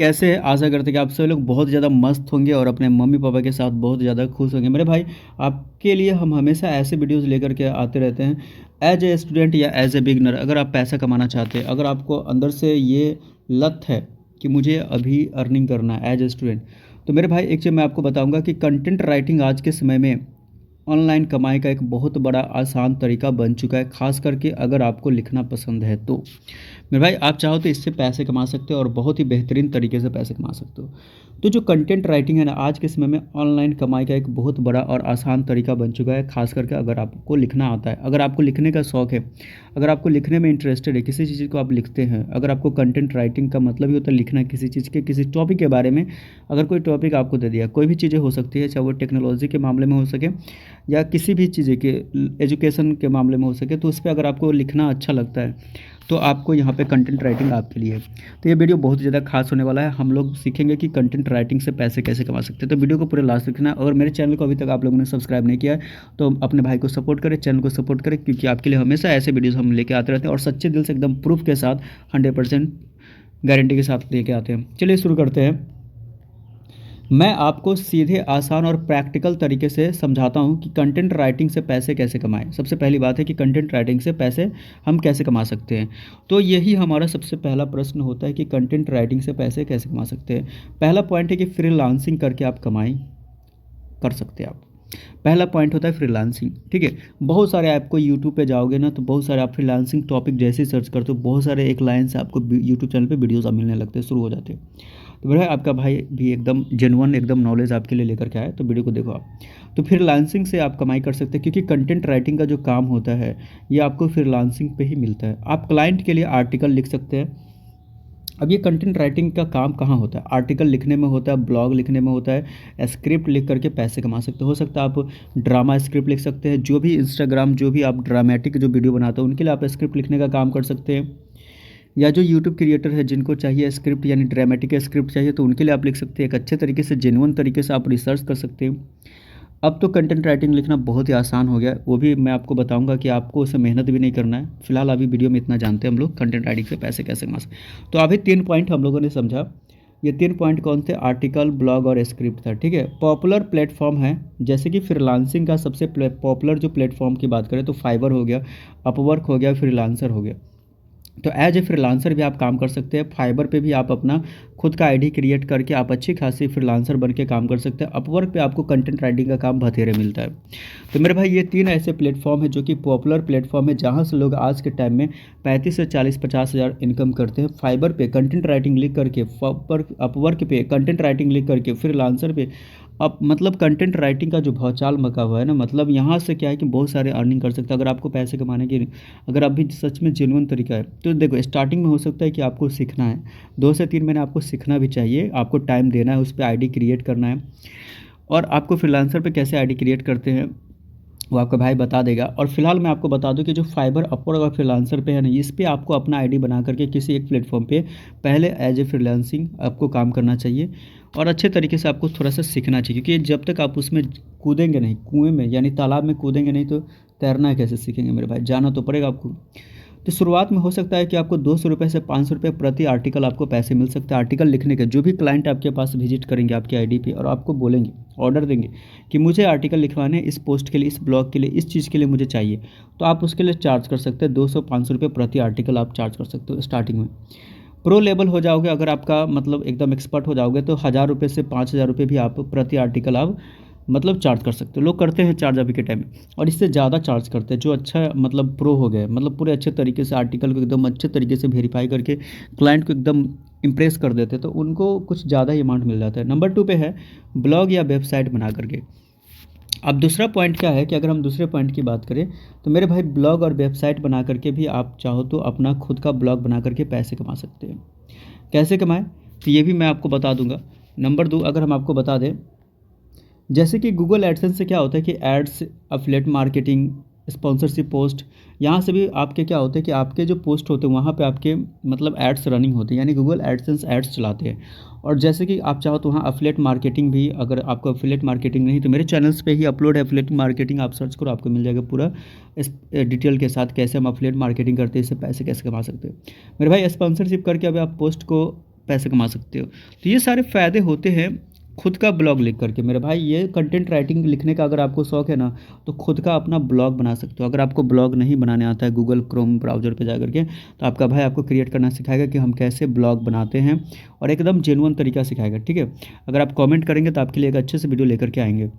कैसे आशा करते हैं कि आप सभी लोग बहुत ज़्यादा मस्त होंगे और अपने मम्मी पापा के साथ बहुत ज़्यादा खुश होंगे। मेरे भाई, आपके लिए हम हमेशा ऐसे वीडियोस लेकर के आते रहते हैं। एज ए स्टूडेंट या एज ए बिगनर, अगर आप पैसा कमाना चाहते हैं, अगर आपको अंदर से ये लत है कि मुझे अभी अर्निंग करना है एज ए स्टूडेंट, तो मेरे भाई एक चीज़ मैं आपको बताऊंगा कि कंटेंट राइटिंग आज के समय में ऑनलाइन कमाई का एक बहुत बड़ा आसान तरीका बन चुका है, ख़ास करके अगर आपको लिखना पसंद है तो। मेरे भाई, आप चाहो तो इससे पैसे कमा सकते हो और बहुत ही बेहतरीन तरीके से पैसे कमा सकते हो। तो जो कंटेंट राइटिंग है ना, आज के समय में ऑनलाइन कमाई का एक बहुत बड़ा और आसान तरीका बन चुका है, ख़ास करके अगर आपको लिखना आता है, अगर आपको लिखने का शौक़ है, अगर आपको लिखने में इंटरेस्टेड है, किसी चीज़ को आप लिखते हैं, अगर आपको कंटेंट राइटिंग का मतलब ही होता है लिखना किसी चीज़ के, किसी टॉपिक के बारे में। अगर कोई टॉपिक आपको दे दिया, कोई भी चीज़ें हो सकती है, चाहे वो टेक्नोलॉजी के मामले में हो सके या किसी भी चीज़ें के एजुकेशन के मामले में हो सके, तो उस पे अगर आपको लिखना अच्छा लगता है तो आपको यहाँ पे कंटेंट राइटिंग आपके लिए है। तो ये वीडियो बहुत ज़्यादा खास होने वाला है। हम लोग सीखेंगे कि कंटेंट राइटिंग से पैसे कैसे कमा सकते हैं। तो वीडियो को पूरे लास्ट तक देखना। और मेरे चैनल को अभी तक आप लोगों ने सब्सक्राइब नहीं किया है तो अपने भाई को सपोर्ट करें, चैनल को सपोर्ट करें, क्योंकि आपके लिए हमेशा ऐसे वीडियोज़ हम लेके आते रहते हैं और सच्चे दिल से एकदम प्रूफ के साथ 100% गारंटी के साथ लेके आते हैं। चलिए शुरू करते हैं। मैं आपको सीधे, आसान और प्रैक्टिकल तरीके से समझाता हूं कि कंटेंट राइटिंग से पैसे कैसे कमाएं। सबसे पहली बात है कि कंटेंट राइटिंग से पैसे हम कैसे कमा सकते हैं। तो यही हमारा सबसे पहला प्रश्न होता है कि कंटेंट राइटिंग से पैसे कैसे कमा सकते हैं। पहला पॉइंट है कि फ्रीलांसिंग करके आप कमाई कर सकते हैं। आप पहला पॉइंट होता है फ्रीलांसिंग। ठीक है, बहुत सारे आपको यूट्यूब पे जाओगे ना, तो बहुत सारे आप फ्रीलांसिंग टॉपिक जैसे ही सर्च करते हो, बहुत सारे एक लाइन से आपको यूट्यूब चैनल पे वीडियोस आप मिलने लगते हैं, शुरू हो जाते हैं। तो मेरा आपका भाई भी एकदम जेन्युइन, एकदम नॉलेज आपके लिए लेकर के आए, तो वीडियो को देखो आप। तो फ्रीलांसिंग से आप कमाई कर सकते हैं, क्योंकि कंटेंट राइटिंग का जो काम होता है ये आपको फ्रीलांसिंग पे ही मिलता है। आप क्लाइंट के लिए आर्टिकल लिख सकते हैं। अब ये कंटेंट राइटिंग का काम कहाँ होता है? आर्टिकल लिखने में होता है, ब्लॉग लिखने में होता है, स्क्रिप्ट लिख करके पैसे कमा सकते हो सकता है आप ड्रामा स्क्रिप्ट लिख सकते हैं, जो भी इंस्टाग्राम, जो भी आप ड्रामेटिक जो वीडियो बनाते हो उनके लिए आप स्क्रिप्ट लिखने का काम कर सकते हैं। या जो यूट्यूब क्रिएटर है जिनको चाहिए स्क्रिप्ट, यानी ड्रामेटिक स्क्रिप्ट चाहिए, तो उनके लिए आप लिख सकते हैं। एक अच्छे तरीके से, जेन्युइन तरीके से आप रिसर्च कर सकते हैं। अब तो कंटेंट राइटिंग लिखना बहुत ही आसान हो गया, वो भी मैं आपको बताऊंगा कि आपको उसमें मेहनत भी नहीं करना है। फिलहाल अभी वीडियो में इतना जानते हैं हम लोग, कंटेंट राइटिंग से पैसे कैसे कमा सकते हैं। तो अभी 3 पॉइंट हम लोगों ने समझा। ये 3 पॉइंट कौन थे? आर्टिकल, ब्लॉग और स्क्रिप्ट था। ठीक है, पॉपुलर प्लेटफॉर्म है, जैसे कि फ्रीलांसिंग का सबसे पॉपुलर जो प्लेटफॉर्म की बात करें तो फाइवर हो गया, अपवर्क हो गया, फ्रीलांसर हो गया। तो एज ए फ्रीलांसर भी आप काम कर सकते हैं। फाइबर पे भी आप अपना खुद का आईडी क्रिएट करके आप अच्छी खासी फ्रीलांसर बन के काम कर सकते हैं। अपवर्क पे आपको कंटेंट राइटिंग का काम बथेरे मिलता है। तो मेरे भाई, ये 3 ऐसे प्लेटफॉर्म है जो कि पॉपुलर प्लेटफॉर्म है, जहाँ से लोग आज के टाइम में 35 से 40-50 हज़ार इनकम करते हैं। फाइबर पे कंटेंट राइटिंग लिख करके, अपवर्क पे कंटेंट राइटिंग लिख करके, फ्रीलांसर पे अब मतलब कंटेंट राइटिंग का जो भौचाल मचा हुआ है ना, मतलब यहाँ से क्या है कि बहुत सारे अर्निंग कर सकते हैं। अगर आपको पैसे कमाने की, अगर आप भी सच में जेन्युइन तरीका है, तो देखो स्टार्टिंग में हो सकता है कि आपको सीखना है, 2 से 3 महीने आपको सीखना भी चाहिए, आपको टाइम देना है, उस पर आईडी क्रिएट करना है। और आपको फ्रीलांसर पे कैसे आईडी क्रिएट करते हैं वो आपका भाई बता देगा। और फिलहाल मैं आपको बता दूं कि जो फाइबर, अपवर्क और फ्रीलांसर पे है ना, इस पे आपको अपना आईडी बना करके किसी एक प्लेटफॉर्म पे पहले एज ए फ्रीलांसिंग आपको काम करना चाहिए और अच्छे तरीके से आपको थोड़ा सा सीखना चाहिए, क्योंकि जब तक आप उसमें कूदेंगे नहीं, कुएं में यानी तालाब में कूदेंगे नहीं, तो तैरना कैसे सीखेंगे मेरे भाई? जाना तो पड़ेगा आपको। तो शुरुआत में हो सकता है कि आपको 200 रुपये से 500 रुपये प्रति आर्टिकल आपको पैसे मिल सकते हैं। आर्टिकल लिखने के जो भी क्लाइंट आपके पास विजिट करेंगे आपके आईडी पे और आपको बोलेंगे, ऑर्डर देंगे कि मुझे आर्टिकल लिखवाने, इस पोस्ट के लिए, इस ब्लॉग के लिए, इस चीज़ के लिए मुझे चाहिए, तो आप उसके लिए चार्ज कर सकते हैं। 200-500 रुपये प्रति आर्टिकल आप चार्ज कर सकते हो स्टार्टिंग में। प्रो लेवल हो जाओगे, अगर आपका मतलब एकदम एक्सपर्ट हो जाओगे, तो 1000 रुपये से 5000 रुपये भी आप प्रति आर्टिकल आप मतलब चार्ज कर सकते हो। लोग करते हैं चार्ज अभी के टाइम में, और इससे ज़्यादा चार्ज करते हैं जो अच्छा मतलब प्रो हो गए, मतलब पूरे अच्छे तरीके से आर्टिकल को एकदम अच्छे तरीके से वेरीफाई करके क्लाइंट को एकदम इम्प्रेस कर देते हैं, तो उनको कुछ ज़्यादा ही अमाउंट मिल जाता है। नंबर 2 पे है ब्लॉग या वेबसाइट बना करके। अब दूसरा पॉइंट क्या है कि अगर हम दूसरे पॉइंट की बात करें, तो मेरे भाई ब्लॉग और वेबसाइट बना करके भी आप चाहो तो अपना खुद का ब्लॉग बना करके पैसे कमा सकते हैं। कैसे कमाएं, तो ये भी मैं आपको बता दूंगा। नंबर 2, अगर हम आपको बता दें, जैसे कि गूगल एडसेंस से क्या होता है कि ads, affiliate marketing, sponsorship post, यहाँ से भी आपके क्या होते हैं कि आपके जो पोस्ट होते हैं वहाँ पे आपके मतलब एड्स रनिंग होते हैं, यानी गूगल एडसेंस एड्स चलाते हैं। और जैसे कि आप चाहो तो वहाँ एफिलिएट मार्केटिंग भी, अगर आपको एफिलिएट मार्केटिंग नहीं तो मेरे चैनल्स पे ही अपलोड है एफिलिएट मार्केटिंग, आप सर्च करो आपको मिल जाएगा पूरा इस डिटेल के साथ कैसे हम एफिलिएट मार्केटिंग करते हैं, इससे पैसे कैसे कमा सकते हैं। मेरे भाई, स्पॉन्सरशिप करके अभी आप पोस्ट को पैसे कमा सकते हो। तो ये सारे फ़ायदे होते हैं खुद का ब्लॉग लिख करके मेरे भाई। ये कंटेंट राइटिंग लिखने का अगर आपको शौक है ना, तो खुद का अपना ब्लॉग बना सकते हो। अगर आपको ब्लॉग नहीं बनाने आता है गूगल क्रोम ब्राउज़र पे जा करके, तो आपका भाई आपको क्रिएट करना सिखाएगा कि हम कैसे ब्लॉग बनाते हैं, और एकदम जेन्युइन तरीका सिखाएगा, ठीक है। अगर आप कमेंट करेंगे तो आपके लिए एक अच्छे से वीडियो लेकर के आएंगे।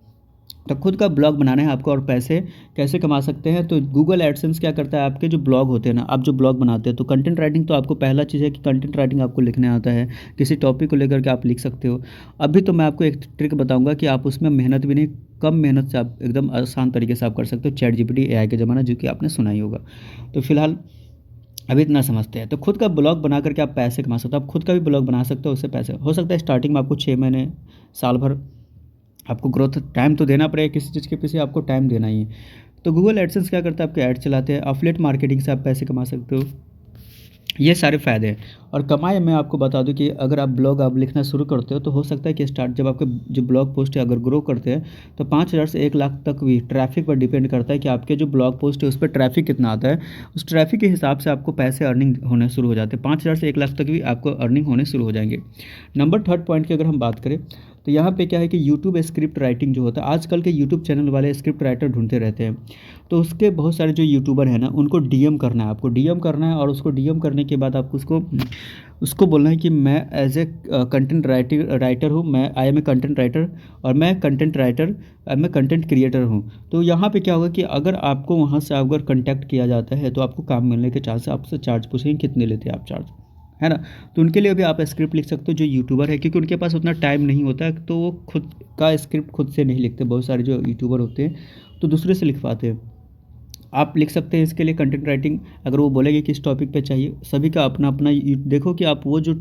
तो खुद का ब्लॉग बनाना है आपको, और पैसे कैसे कमा सकते हैं। तो गूगल एडसेंस क्या करता है, आपके जो ब्लॉग होते हैं ना, आप जो ब्लॉग बनाते हैं, तो कंटेंट राइटिंग तो आपको पहला चीज़ है कि कंटेंट राइटिंग आपको लिखने आता है, किसी टॉपिक को लेकर के आप लिख सकते हो। अभी तो मैं आपको एक ट्रिक बताऊंगा कि आप उसमें मेहनत भी नहीं, कम मेहनत से आप एकदम आसान तरीके से आप कर सकते हो। चैट जीपीटी एआई का ज़माना जो कि आपने सुना ही होगा। तो फिलहाल अभी इतना समझते हैं। तो खुद का ब्लॉग बना करके आप पैसे कमा सकते हो। आप खुद का भी ब्लॉग बना सकते हो, उससे पैसे हो सकता है स्टार्टिंग में आपको 6 महीने, साल भर आपको ग्रोथ टाइम तो देना पड़ेगा, किसी चीज़ के पीछे आपको टाइम देना ही है। तो गूगल एडसेंस क्या करता है, आपके ऐड चलाते हैं, एफिलिएट मार्केटिंग से आप पैसे कमा सकते हो। ये सारे फ़ायदे हैं। और कमाई मैं आपको बता दूं कि अगर आप ब्लॉग आप लिखना शुरू करते हो, तो हो सकता है कि स्टार्ट जब आपके जो ब्लॉग पोस्ट है अगर ग्रो करते हैं, तो 5,000 से 1 लाख तक भी ट्रैफिक पर डिपेंड करता है कि आपके जो ब्लॉग पोस्ट है उस पर ट्रैफिक कितना आता है। उस ट्रैफिक के हिसाब से आपको पैसे अर्निंग होने शुरू हो जाते हैं। 5,000 से 1 लाख तक भी आपको अर्निंग होने शुरू हो जाएंगे। नंबर थर्ड पॉइंट की अगर हम बात करें, तो यहाँ पे क्या है कि यूट्यूब स्क्रिप्ट राइटिंग जो होता है, आजकल के यूट्यूब चैनल वाले स्क्रिप्ट राइटर ढूंढते रहते हैं। तो उसके बहुत सारे जो यूट्यूबर हैं ना, उनको डीएम करना है, आपको डीएम करना है, और उसको डीएम करने के बाद आपको उसको उसको बोलना है कि मैं एज ए कंटेंट राइटर हूँ, मैं I am a content writer, और मैं कंटेंट राइटर, मैं कंटेंट क्रिएटर हूँ। तो यहाँ पे क्या होगा कि अगर आपको वहाँ से अगर कंटेक्ट किया जाता है, तो आपको काम मिलने के चांस, आपसे चार्ज पूछेंगे कितने लेते हैं आप चार्ज, है ना। तो उनके लिए भी आप स्क्रिप्ट लिख सकते हो जो यूट्यूबर है, क्योंकि उनके पास उतना टाइम नहीं होता है, तो वो खुद का स्क्रिप्ट खुद से नहीं लिखते। बहुत सारे जो यूट्यूबर होते हैं तो दूसरे से लिखवाते हैं। आप लिख सकते हैं इसके लिए कंटेंट राइटिंग। अगर वो बोलेंगे किस टॉपिक पे चाहिए, सभी का अपना अपना देखो कि आप वो जो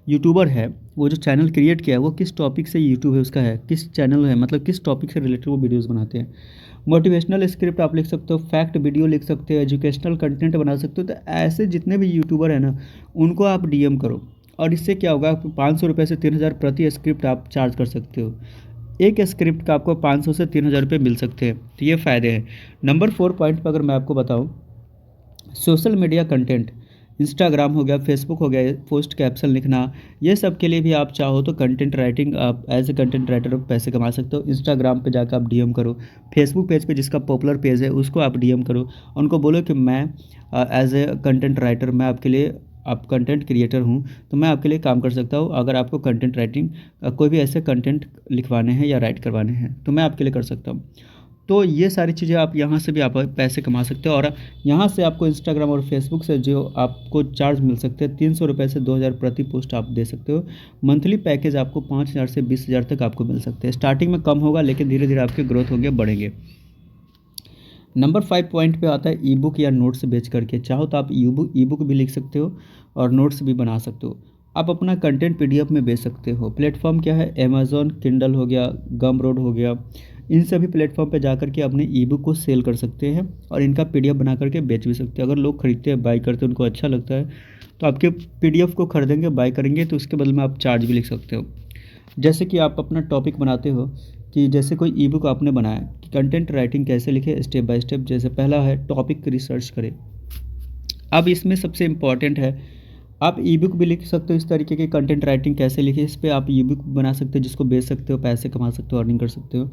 यूट्यूबर है, वो जो चैनल क्रिएट किया है, वो किस टॉपिक से यूट्यूब है उसका है, किस चैनल है, मतलब किस टॉपिक से रिलेटेड वो वीडियोस बनाते हैं। मोटिवेशनल स्क्रिप्ट आप लिख सकते हो, फैक्ट वीडियो लिख सकते हो, एजुकेशनल कंटेंट बना सकते हो। तो ऐसे जितने भी यूट्यूबर हैं ना, उनको आप डीएम करो, और इससे क्या होगा, आपको 500 रुपये से 3,000 प्रति स्क्रिप्ट आप चार्ज कर सकते हो। एक स्क्रिप्ट का आपको 500 से 3,000 रुपये मिल सकते हैं। तो ये फ़ायदे हैं। नंबर 4 पॉइंट पर अगर मैं आपको बताऊं, सोशल मीडिया कंटेंट, इंस्टाग्राम हो गया, फेसबुक हो गया, पोस्ट कैप्शन लिखना, ये सब के लिए भी आप चाहो तो कंटेंट राइटिंग आप एज ए कंटेंट राइटर पैसे कमा सकते हो। इंस्टाग्राम पे जाकर आप डीएम करो, फेसबुक पेज पे जिसका पॉपुलर पेज है उसको आप डीएम करो, उनको बोलो कि मैं एज ए कंटेंट राइटर, मैं आपके लिए, आप कंटेंट क्रिएटर हूँ, तो मैं आपके लिए काम कर सकता हूँ। अगर आपको कंटेंट राइटिंग कोई भी ऐसे कंटेंट लिखवाने हैं या राइट करवाने हैं, तो मैं आपके लिए कर सकता हूँ। तो ये सारी चीज़ें आप यहाँ से भी आप पैसे कमा सकते हो। और यहाँ से आपको इंस्टाग्राम और फेसबुक से जो आपको चार्ज मिल सकते हैं, 300 रुपये से 2,000 प्रति पोस्ट आप दे सकते हो। मंथली पैकेज आपको 5,000 से 20,000 तक आपको मिल सकते हैं। स्टार्टिंग में कम होगा, लेकिन धीरे धीरे आपके ग्रोथ होंगे, बढ़ेंगे। नंबर 5 पॉइंट पे आता है ई बुक या नोट्स बेच करके। चाहो तो आप ई बुक भी लिख सकते हो, और नोट्स भी बना सकते हो। आप अपना कंटेंट पीडीएफ में बेच सकते हो। प्लेटफॉर्म क्या है, अमेज़ॉन किंडल हो गया, गम रोड हो गया, इन सभी प्लेटफॉर्म पे जा करके अपने ई बुक को सेल कर सकते हैं, और इनका पीडीएफ बना करके बेच भी सकते हैं। अगर लोग खरीदते हैं, बाई करते हैं, उनको अच्छा लगता है, तो आपके पीडीएफ को खरीदेंगे, बाई करेंगे, तो उसके बदले में आप चार्ज भी लिख सकते हो। जैसे कि आप अपना टॉपिक बनाते हो, कि जैसे कोई ई बुक आपने बनाया कि कंटेंट राइटिंग कैसे लिखे स्टेप बाय स्टेप। जैसे पहला है टॉपिक रिसर्च करें। अब इसमें सबसे इम्पॉर्टेंट है, आप ई बुक भी लिख सकते हो इस तरीके की, कंटेंट राइटिंग कैसे लिखे, इस पर आप ई बुक बना सकते हो, जिसको बेच सकते हो, पैसे कमा सकते हो, अर्निंग कर सकते हो।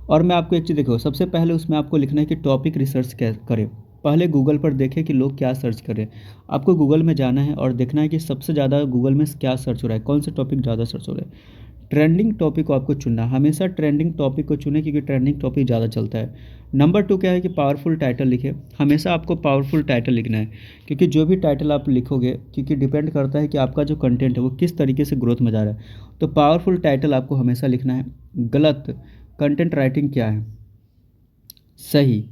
और मैं आपको एक चीज़ देखो, सबसे पहले उसमें आपको लिखना है कि टॉपिक रिसर्च करें। पहले गूगल पर देखें कि लोग क्या सर्च करें। आपको गूगल में जाना है और देखना है कि सबसे ज़्यादा गूगल में क्या सर्च हो रहा है, कौन से टॉपिक ज़्यादा सर्च हो रहा है। ट्रेंडिंग टॉपिक को आपको चुनना, हमेशा ट्रेंडिंग टॉपिक को चुनें, क्योंकि ट्रेंडिंग टॉपिक ज़्यादा चलता है। नंबर 2 क्या है कि पावरफुल टाइटल लिखें। हमेशा आपको पावरफुल टाइटल लिखना है, क्योंकि जो भी टाइटल आप लिखोगे, क्योंकि डिपेंड करता है कि आपका जो कंटेंट है वो किस तरीके से ग्रोथ में जा रहा है। तो पावरफुल टाइटल आपको हमेशा लिखना है। गलत कंटेंट राइटिंग क्या है, सही,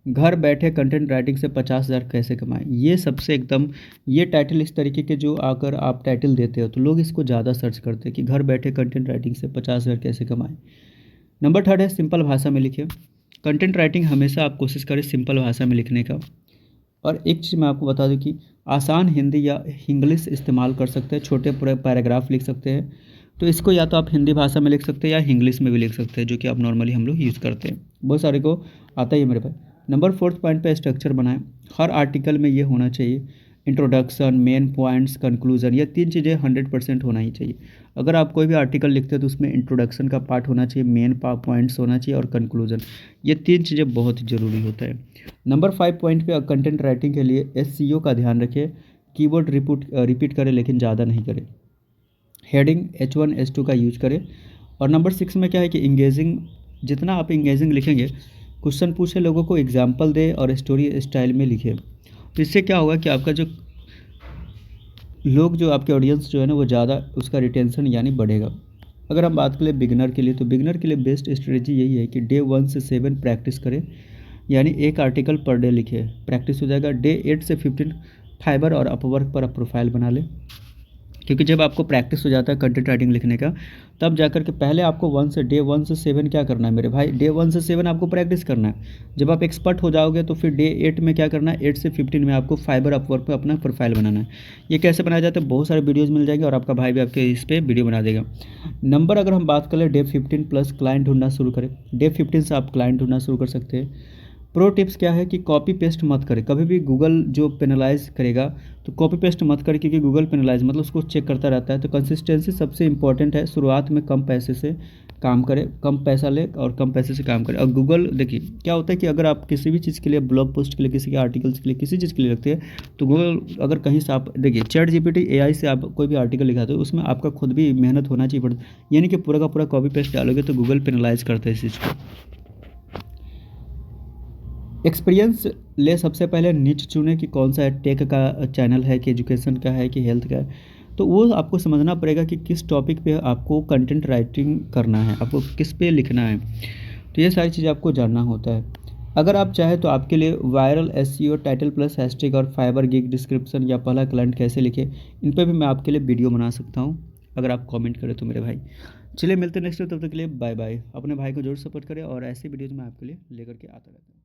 घर बैठे कंटेंट राइटिंग से 50,000 कैसे कमाएं, ये सबसे एकदम, ये टाइटल इस तरीके के जो अगर आप टाइटल देते हो, तो लोग इसको ज़्यादा सर्च करते हैं कि घर बैठे कंटेंट राइटिंग से 50,000 कैसे कमाएं। नंबर 3 है सिंपल भाषा में लिखिए। कंटेंट राइटिंग हमेशा आप कोशिश करें सिंपल भाषा में लिखने का। और एक चीज़ मैं आपको बता दूं कि आसान हिंदी या इंग्लिश इस्तेमाल कर सकते हैं, छोटे पूरे पैराग्राफ लिख सकते हैं। तो इसको या तो आप हिंदी भाषा में लिख सकते हैं या इंग्लिश में भी लिख सकते हैं, जो कि आप नॉर्मली हम लोग यूज़ करते हैं, बहुत सारे को आता ही है मेरे पास। नंबर 4 पॉइंट पे स्ट्रक्चर बनाएं। हर आर्टिकल में ये होना चाहिए, इंट्रोडक्शन, मेन पॉइंट्स, कंक्लूजन, ये 3 चीज़ें 100% होना ही चाहिए। अगर आप कोई भी आर्टिकल लिखते हैं तो उसमें इंट्रोडक्शन का पार्ट होना चाहिए, मेन पॉइंट्स होना चाहिए और कंक्लूजन, ये 3 चीज़ें बहुत ज़रूरी होता है। नंबर 5 पॉइंट पे कंटेंट राइटिंग के लिए एसईओ का ध्यान रखें, कीवर्ड रिपीट करें लेकिन ज़्यादा नहीं करें। हेडिंग H1 H2 का यूज करें। और नंबर 6 में क्या है कि इंगेजिंग, जितना आप इंगेजिंग लिखेंगे, क्वेश्चन पूछे, लोगों को एग्जाम्पल दे और स्टोरी स्टाइल में लिखे, तो इससे क्या होगा कि आपका जो लोग, जो आपके ऑडियंस जो है ना, वो ज़्यादा उसका रिटेंशन यानी बढ़ेगा। अगर हम बात करें बिगनर के लिए, तो बिगनर के लिए बेस्ट स्ट्रेटजी यही है कि डे 1 से 7 प्रैक्टिस करें, यानी एक आर्टिकल पर डे लिखे, प्रैक्टिस हो जाएगा। डे 8 से 15 फाइबर और अपवर्क पर आप प्रोफाइल बना लें, क्योंकि जब आपको प्रैक्टिस हो जाता है कंटेंट राइटिंग लिखने का, तब जाकर के पहले आपको डे 1 से 7 क्या करना है मेरे भाई, डे 1 से 7 आपको प्रैक्टिस करना है। जब आप एक्सपर्ट हो जाओगे तो फिर डे 8 में क्या करना है, 8 से 15 में आपको फाइबर अपवर्क पे अपना प्रोफाइल बनाना है। ये कैसे बनाया जाता है, बहुत सारे वीडियोज़ मिल जाएंगे और आपका भाई भी आपके इस पर वीडियो बना देगा। नंबर अगर हम बात करें, डे 15 प्लस क्लाइंट ढूंढना शुरू करें। डे 15 से आप क्लाइंट ढूंढना शुरू कर सकते हैं। प्रो टिप्स क्या है कि कॉपी पेस्ट मत करें कभी भी, गूगल जो पेनलाइज करेगा, तो कॉपी पेस्ट मत करें, क्योंकि गूगल पेनलाइज मतलब उसको चेक करता रहता है। तो कंसिस्टेंसी सबसे इंपॉर्टेंट है। शुरुआत में कम पैसे से काम करें, कम पैसा ले और कम पैसे से काम करें। और गूगल, देखिए क्या होता है कि अगर आप किसी भी चीज़ के लिए, ब्लॉग पोस्ट के लिए, किसी के आर्टिकल्स के लिए, किसी चीज़ के लिए लिखते हैं, तो गूगल अगर कहीं से आप देखिए, चैट जीपीटी एआई से आप कोई भी आर्टिकल लिखाते हो, उसमें आपका खुद भी मेहनत होना चाहिए, यानी कि पूरा का पूरा कॉपी पेस्ट डालोगे तो गूगल पेनलाइज करते हैं इस चीज़ को। एक्सपीरियंस ले, सबसे पहले नीच चुने कि कौन सा है, टेक का चैनल है कि एजुकेशन का है कि हेल्थ का है, तो वो आपको समझना पड़ेगा कि किस टॉपिक पे आपको कंटेंट राइटिंग करना है, आपको किस पे लिखना है। तो ये सारी चीज़ें आपको जानना होता है। अगर आप चाहें तो आपके लिए viral SEO, title plus hashtag और फाइबर गिग डिस्क्रिप्शन या पहला क्लाइंट कैसे लिखे, इन पर भी मैं आपके लिए वीडियो बना सकता हूँ, अगर आप कमेंट करें तो मेरे भाई। चलिए मिलते हैं नेक्स्ट, तब तक के लिए बाय बाय। अपने भाई को जरूर सपोर्ट करें और ऐसी वीडियोज़ मैं आपके लिए लेकर के आता रहता हूँ।